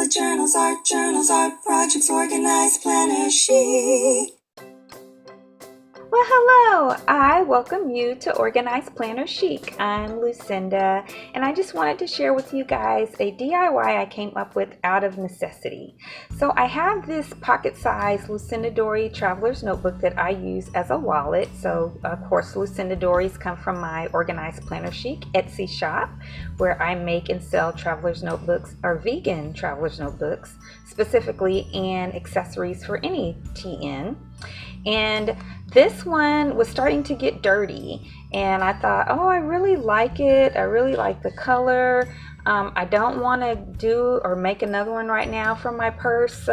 bullet journals, art projects, organized planner chic. Well, hello! I welcome you to Organized Planner Chic. I'm Lucinda, and I just wanted to share with you guys a DIY I came up with out of necessity. So I have this pocket-sized Lucindadadori traveler's notebook that I use as a wallet. So, of course, Lucindadadoris come from my Organized Planner Chic Etsy shop, where I make and sell traveler's notebooks, or vegan traveler's notebooks, specifically, and accessories for any TN. And this one was starting to get dirty, and I thought, oh, I really like it. I really like the color. I don't want to do or make another one right now for my purse.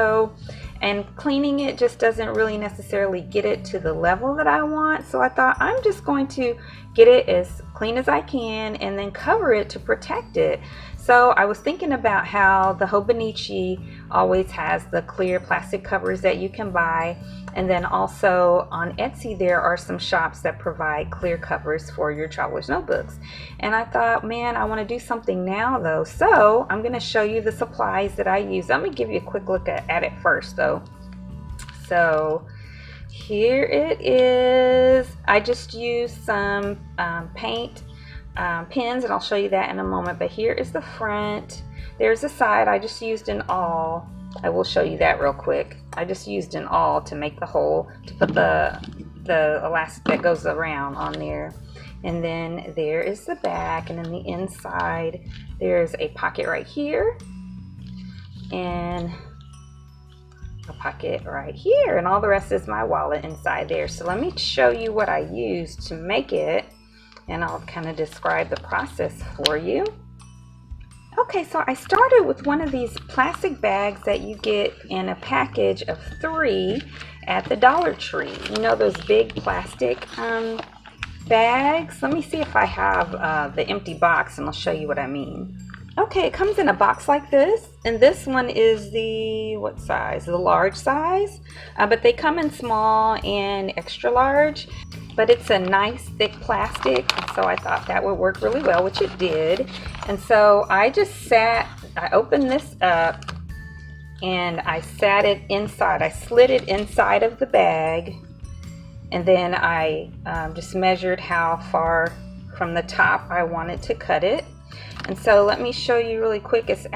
And cleaning it just doesn't really necessarily get it to the level that I want. So I thought I'm just going to get it as clean as I can and then cover it to protect it. So I was thinking about how the Hobonichi always has the clear plastic covers that you can buy. And then also on Etsy, there are some shops that provide clear covers for your traveler's notebooks. And I thought, man, I want to do something now though. So I'm going to show you the supplies that I use. Let me give you a quick look at it first though. So here it is. I just used some paint pins, and I'll show you that in a moment. But here is the front. There's the side. I just used an awl. I will show you that real quick. I just used an awl to make the hole, to put the elastic that goes around on there. And then there is the back, and then the inside there's a pocket right here and a pocket right here, and all the rest is my wallet inside there. So let me show you what I used to make it, and I'll kind of describe the process for you. Okay, so I started with one of these plastic bags that you get in a package of 3 at the Dollar Tree. You know, those big plastic bags? Let me see if I have the empty box, and I'll show you what I mean. Okay, it comes in a box like this, and this one is the, what size? The large size, but they come in small and extra large. But it's a nice thick plastic, so I thought that would work really well, which it did. And so I opened this up and I sat it inside. I slid it inside of the bag, and then I just measured how far from the top I wanted to cut it. And so let me show you really quick. It's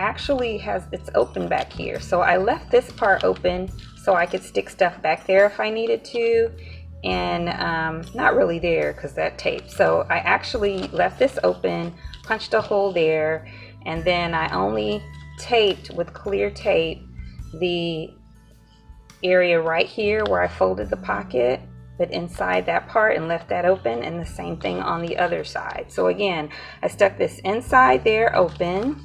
open back here. So I left this part open so I could stick stuff back there if I needed to. And not really there because that tape. So I actually left this open, punched a hole there, and then I only taped with clear tape the area right here where I folded the pocket, but inside that part, and left that open, and the same thing on the other side. So again, I stuck this inside there open,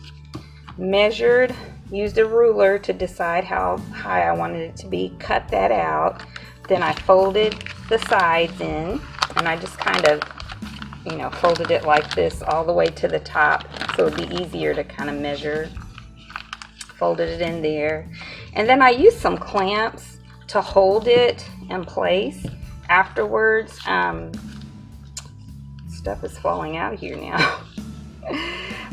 measured, used a ruler to decide how high I wanted it to be, cut that out. Then I folded the sides in, and I just kind of, folded it like this all the way to the top, so it would be easier to kind of measure. Folded it in there. And then I used some clamps to hold it in place afterwards. Stuff is falling out of here now.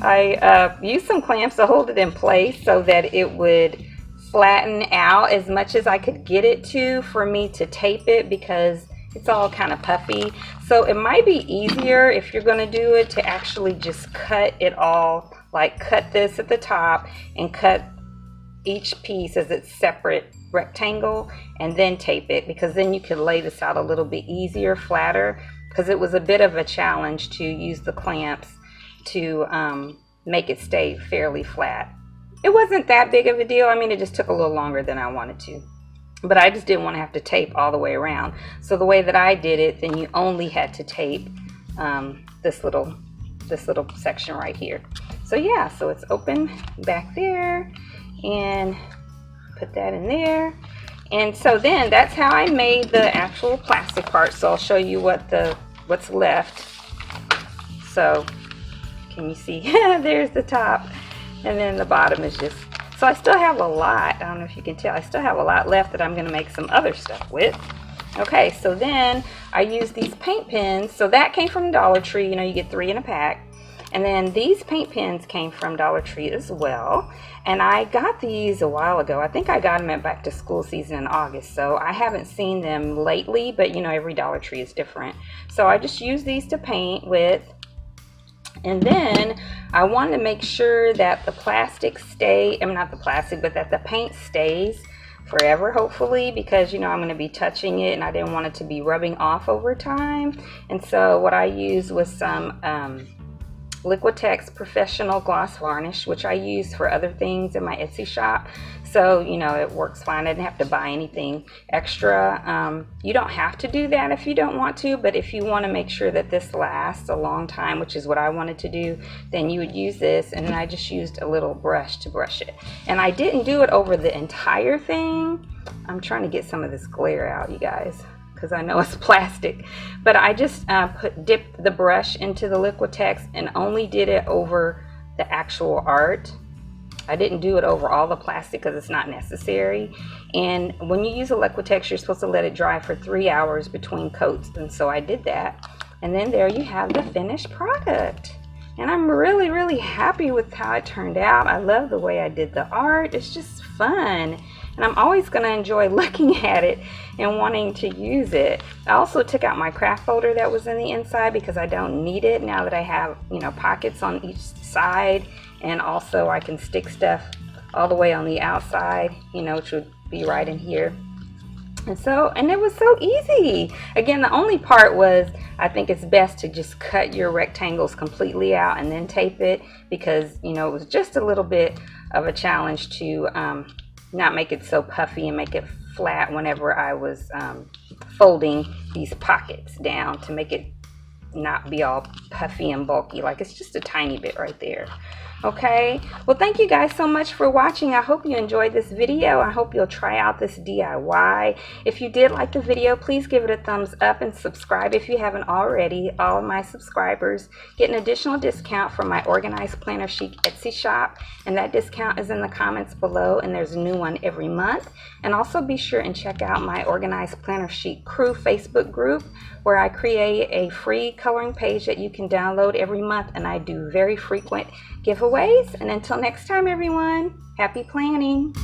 I used some clamps to hold it in place so that it would flatten out as much as I could get it to for me to tape it, because it's all kind of puffy. So it might be easier if you're going to do it to actually just cut it all, like cut this at the top and cut each piece as its separate rectangle and then tape it, because then you could lay this out a little bit easier, flatter, because it was a bit of a challenge to use the clamps to make it stay fairly flat. It wasn't that big of a deal. I mean, it just took a little longer than I wanted to. But I just didn't want to have to tape all the way around. So the way that I did it, then you only had to tape this little section right here. So yeah, so it's open back there, and put that in there. And so then that's how I made the actual plastic part. So I'll show you what's left. So can you see? There's the top. And then the bottom is just, so I still have a lot. I don't know if you can tell. I still have a lot left that I'm going to make some other stuff with. Okay, so then I use these paint pens. So that came from Dollar Tree. You get 3 in a pack. And then these paint pens came from Dollar Tree as well. And I got these a while ago. I think I got them at back to school season in August. So I haven't seen them lately, but you know, every Dollar Tree is different. So I just use these to paint with. And then I want to make sure that the plastic not the plastic, but that the paint stays forever, hopefully, because you know I'm going to be touching it and I didn't want it to be rubbing off over time. And so what I used was some Liquitex Professional Gloss Varnish, which I use for other things in my Etsy shop. So, you know, it works fine. I didn't have to buy anything extra. You don't have to do that if you don't want to, but if you want to make sure that this lasts a long time, which is what I wanted to do, then you would use this. And then I just used a little brush to brush it. And I didn't do it over the entire thing. I'm trying to get some of this glare out, you guys, because I know it's plastic, but I just dipped the brush into the Liquitex and only did it over the actual art. I didn't do it over all the plastic because it's not necessary. And when you use a Liquitex, you're supposed to let it dry for 3 hours between coats, and so I did that. And then there you have the finished product. And I'm really happy with how it turned out. I love the way I did the art. It's just fun. And I'm always going to enjoy looking at it and wanting to use it. I also took out my craft folder that was in the inside because I don't need it now that I have, you know, pockets on each side, and also I can stick stuff all the way on the outside, you know, which would be right in here. And it was so easy. Again, the only part was I think it's best to just cut your rectangles completely out and then tape it, because, you know, it was just a little bit of a challenge to not make it so puffy and make it flat whenever I was folding these pockets down to make it not be all puffy and bulky. Like, it's just a tiny bit right there. Okay, well, thank you guys so much for watching. I hope you enjoyed this video. I hope you'll try out this DIY. If you did like the video, please give it a thumbs up and subscribe if you haven't already. All of my subscribers get an additional discount from my Organized Planner Chic Etsy shop, and that discount is in the comments below, and there's a new one every month. And also be sure and check out my Organized Planner Chic Crew Facebook group, where I create a free coloring page that you can download every month, and I do very frequent giveaways. And until next time, everyone, happy planning.